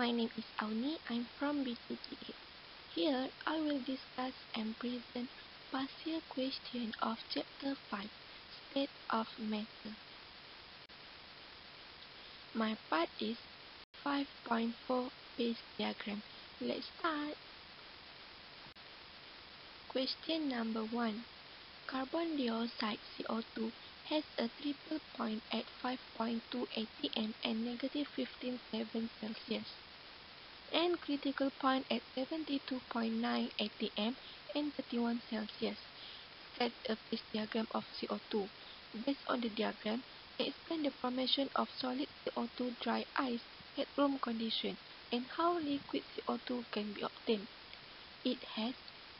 My name is AUNI. I'm from BINTI. Here I will discuss and present past year question of Chapter 5, State of Matter. My part is 5.4 phase diagram. Let's start. Question number 1. Carbon dioxide CO2 has a triple point at 5.2 atm and negative 15.7 Celsius, and critical point at 72.9 atm and 31 Celsius. Sketch a phase diagram of CO2. Based on the diagram, explain the formation of solid CO2 dry ice at room condition and how liquid CO2 can be obtained. It has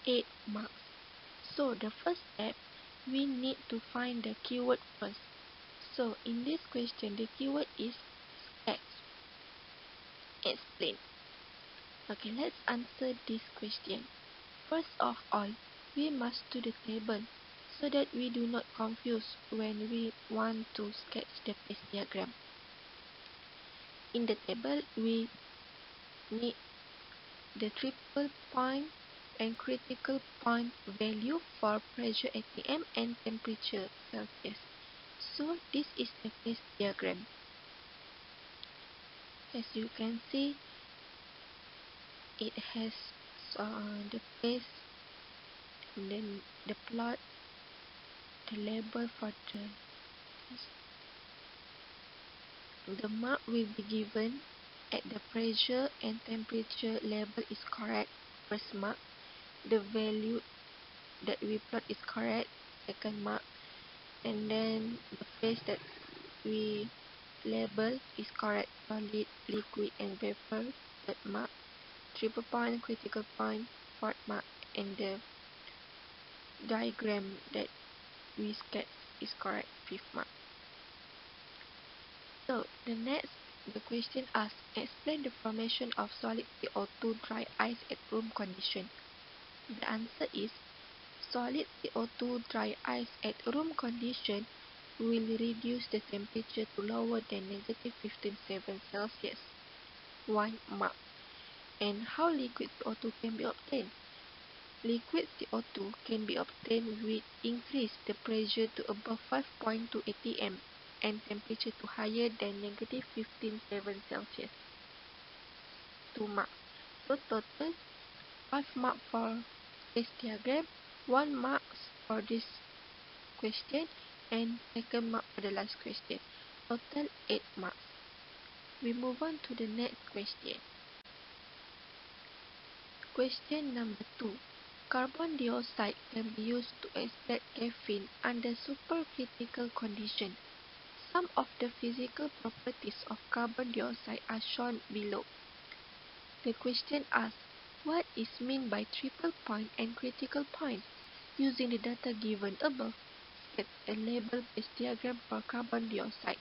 8 marks. So the first step, we need to find the keyword first. So in this question, the keyword is sketch. Explain. Okay, let's answer this question. First of all, we must do the table so that we do not confuse when we want to sketch the phase diagram. In the table, we need the triple point and critical point value for pressure atm and temperature Celsius. So this is the phase diagram. As you can see, it has the phase, and then the plot, the label for the mark will be given at the pressure and temperature level is correct, first mark. The value that we plot is correct, second mark. And then the phase that we label is correct, solid, liquid and vapor, third mark. Triple point, critical point, fourth mark. And the diagram that we sketch is correct, fifth mark. So the question asks, explain the formation of solid CO2 dry ice at room condition. The answer is, solid CO2 dry ice at room condition will reduce the temperature to lower than negative 15.7 Celsius. 1 mark. And how liquid CO2 can be obtained? Liquid CO2 can be obtained with increase the pressure to above 5.2 atm and temperature to higher than negative 15.7 Celsius. 2 marks. So total 5 marks for phase diagram, 1 marks for this question, and second mark for the last question. Total 8 marks. We move on to the next question. Question number 2. Carbon dioxide can be used to extract caffeine under supercritical condition. Some of the physical properties of carbon dioxide are shown below. The question asks, what is meant by triple point and critical point? Using the data given above, sketch a label phase diagram for carbon dioxide.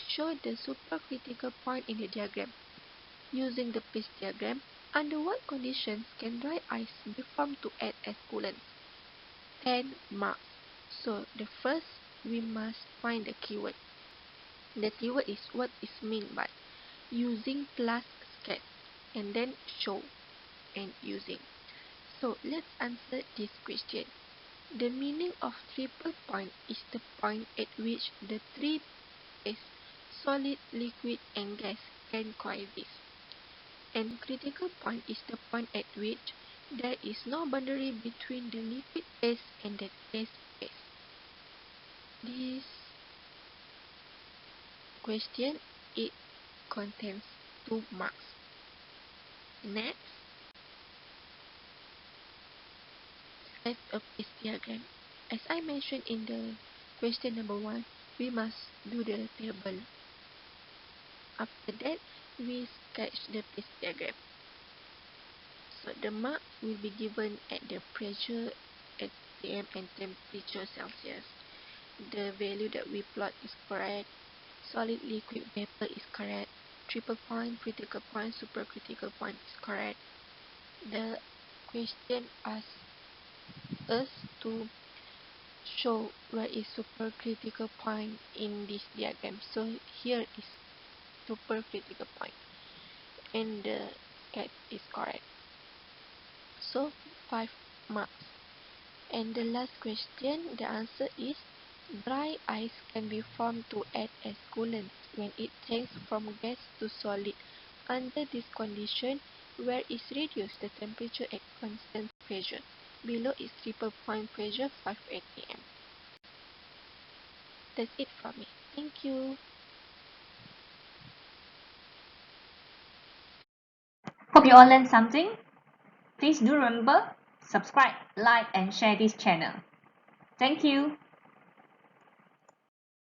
Show the supercritical point in the diagram. Using the phase diagram, under what conditions can dry ice be formed to act as coolants? 10 marks. So the first, we must find the keyword. The keyword is what is meant by, using plus sketch, and then show and using. So let's answer this question. The meaning of triple point is the point at which the three phases, solid, liquid and gas, can coexist. And critical point is the point at which there is no boundary between the liquid phase and the gas phase. This question, it contains 2 marks. Next, sketch a phase diagram. As I mentioned in the question number 1, we must do the table. After that, we sketch the phase diagram. So the mark will be given at the pressure atm and temperature Celsius. The value that we plot is correct. Solid, liquid, vapor is correct. Triple point, critical point, supercritical point is correct. The question asks us to show where is supercritical point in this diagram. So here is supercritical point. and the cat is correct. So 5 marks. And the last question, the answer is dry ice can be formed to act as coolant when it changes from gas to solid. Under this condition, where is reduced the temperature at constant pressure. Below is triple point pressure 5 atm. That's it from me. Thank you. Hope you all learned something. Please do remember, subscribe, like and share this channel. Thank you.